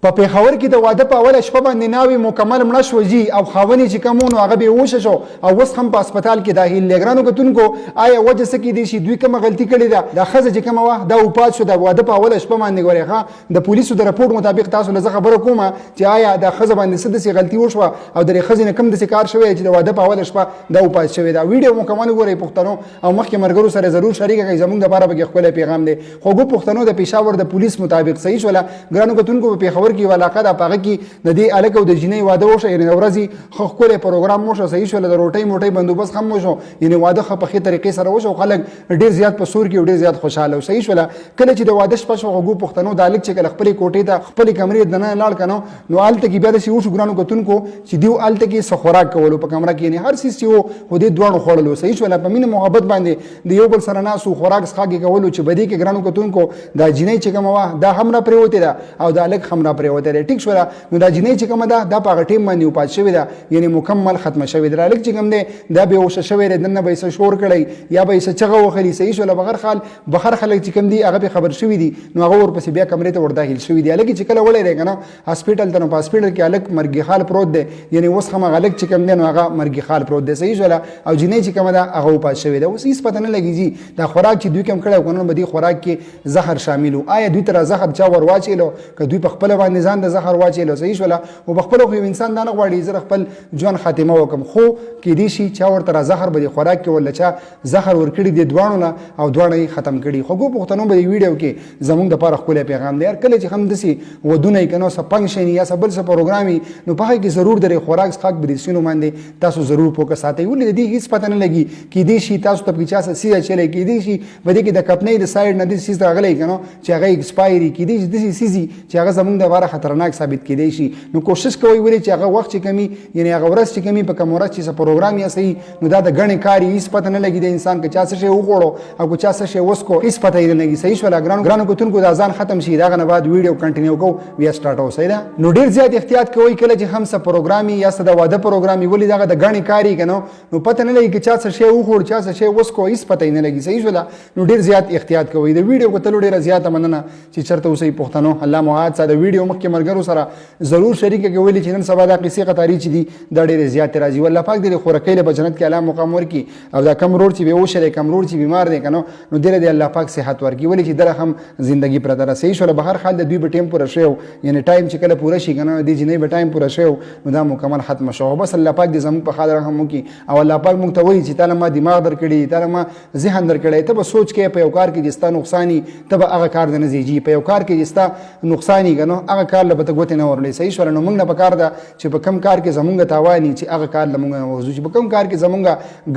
په پیښور کې د واده په اوله شپه باندې ناوې مکمل مړه شوه جي او خاونې چې کوم نو هغه بېهوشه شو او اوس هم په هسپتال کې داخل دی. ګرانو کتونکو آیا وجه څه کیدی شي دوی کومه غلطي کړې ده؟ دا ښځه چې کومه وه دا وفات شو د واده په اوله شپه باندې. ګورئ ښه د پولیسو د رپورټ مطابق تاسو له زه خبره کومه چې آیا دا ښځه باندې څه داسې غلطي وشوه او د دې ښځې نه کوم داسې کار شوی چې د واده په اوله شپه دا وفات شوې ده. ویډیو مکمل وګورئ پښتنو او مخکې ملګرو سره ضرور شریکه کړئ، زموږ دپاره پکې ښکلی پیغام دی. خوږو پښتنو د پېښور د پولیس مطابق صحیح شوله. ګرانو کتونکو په پېښور کې یوه علاقه ده، هغه کې د دې هلک او د جینۍ واده وشو، یعنې د ورځې ښه ښکلی پروګرام وشو، صحیح شوله. د روټۍ موټۍ بندوبست هم وشو، یعنې واده ښه په ښې طریقې سره وشو. خلک ډېر زیات په سور کې او ډېر زیات خوشحاله و، صحیح شوله. کله چې د واده شپه شوه خوږو پښتنو د هلک چې کله خپلې کوټې ته خپلې کمرې دننه لاړ که نو هلته کې بیا داسې وشو ګرانو کتونکو چې دوی هلته کې څه خوراک کولو په کمره کې، یعنې هر څیز چې و خو دې دواړو خوړلو، صحیح شوله. په مینه محبت باندې د یو بل سره ناست و، خوراک څښاک یې کولو چې په دې کې ګرانو کتونکو دا جینۍ چې کومه وه دا هم را پرېوتې ده او دا هلک هم را پرېوتی دی، ټیک شوله. نو دا جینۍ چې کومه ده دا په هغه ټیم باندې وفات شوې ده، یعنې مکمل ختمه شوې ده. هلک چې کوم دی دا بېهوشه شوی دی، دننه به یې څه شور کړی یا به یې څه چغه وهلي، صحیح شوله. بهر خلک چې کوم دي هغه پې خبر شوي دي، نو هغه ورپسې بیا کمرې ته ورداخل شوي دي. هلک چې کله وړی دی که نه هاسپیټل ته، نو په هاسپیټل کې هلک مرګي حال پروت دی، یعنې اوس هم هغه هلک چې کوم دی نو هغه مرګي حال پروت دی، صحیح شوله. او جینۍ چې کومه ده هغه وفات شوې ده. اوس هېڅ پته نه لګېږي دا خوراک چې دوی کوم کړی و که نه به دې خوراک کې زهر شامل و. آیا دوی ته زهر چا ور واچېلو که دوی په خپله باندې ځان د زهر واچېلو، صحیح شوله. او په خپله خو یو انسان دا نه غواړي زه خپل ژوند خاتمه وکړم، خو کیدای شي چا ورته زهر به د خوراک کې ورله چا زهر ورکړي دي دواړو نه او دواړه یې ختم کړي. خوږو پښتنو به دې ویډیو کې زموږ دپاره ښکلی پیغام دی. هر کله چې هم داسې ودونه یې که نو څه فنکشن یا څه بل څه پروګرام وي نو په هغې کې ضرور د خوراک څښاک بریسینو باندې تاسو ضرور فوکس ساتئ. ولې د دې هېڅ پته نه لګي، کیدای شي تاسو ته پکې چا څه څیز اچولی، کیدای شي په دې کې د کپنۍ د سایډ نه داسې څیز راغلی که نو چې هغه ایکسپایر وي، کیدای شي داسې څیز وي چې هغه زموږ دپاره خطرناک ثابت کیدای شي. نو کوشش کوئ ولې چې هغه وخت چې کمي، یعنې هغه ورځ چې کمي په کوم ورځ چې څه پروګرام یا صحیح نو دا د ګڼې کار هېڅ پته نه لګي د انسان که چا څه شی وخوړو او که چا څه شی وڅکو هېڅ پته یې نه لګي، صحیح شوله. ګرانو کتونکو دا ځان ختم شي د هغه نه بعد ویډیو کنټینیو کوو بیا سټارټو، صحیح ده. نو ډېر زیات احتیاط کوئ کله چې هم څه پروګرام یا څه د واده پروګرام وي، ولې دغه د ګڼې کار یي که نو پته نه لګي که چا څه شی وخوړ چا څه شی وڅکو هېڅ پته یې نه لګي، صحیح شوله. نو ډېر زیات احتیاط کوئ. د ویډیو کتلو ډېره زیاته مننه چې چېرته اوسئ پښتنو. الله مو هات سه. د ویډیو مخکې ملګرو سره ضرور شریکه کړئ ولې چې نن سبا دا قصې قطاري چې دي دا ډېرې زیاتې راځي. والله پاک دې خورکۍ له په جنت کې الله مقام ورکړي او دا کم روډ چې بېهوشه دی، کم روډ چې بیمار دی که نو دې له الله پاک صحت ورکړي، ولې چې دله هم زندګي پرته ده، صحیح شوله. بهر حال د دوی به ټایم پوره شوی و، یعنې ټایم چې کله پوره شي که نه دې جینۍ به ټایم پوره شوی و نو دا مکمل ختمه شوه. بس الله پاک دې زموږ په حال رحم وکړي او الله پاک موږ ته وایي چې تا له ما دماغ درکړي، تا له ما ذهن درکړی، ته به سوچ کوې په یو کار کې چې ستا نقصان وي ته به هغه کار نه زیږي، په یو کار کې چې ستا نقصان وي که نو هغه کار له به ته ګوتې نه ورلې، صحیح شوله. نو موږ نه پکار ده چې په کم کار کې زموږ تاوان وي چې هغه کار له موږ نه وځو، چې په کم کار کې زموږ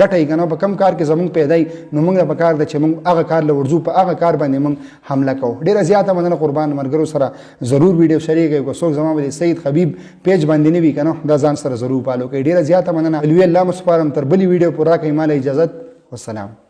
ګټه وي که نه په کم کار کې زموږ پیدا وي نو موږ نه پکار ده چې موږ هغه کار له ورځو په هغه کار باندې موږ حمله کوو. ډېره زیاته مننه قربان ملګرو سره ضرور ویډیو شریک کړئ. که څوک زما به د سید حبیب پیج باندې نه وي که نه دا ځان سره ضرور فالو کړئ. ډېره زیاته مننه. الوی الله مو سپارم تر بلې ویډیو پوره راکړئ. ماله اجازت، والسلام.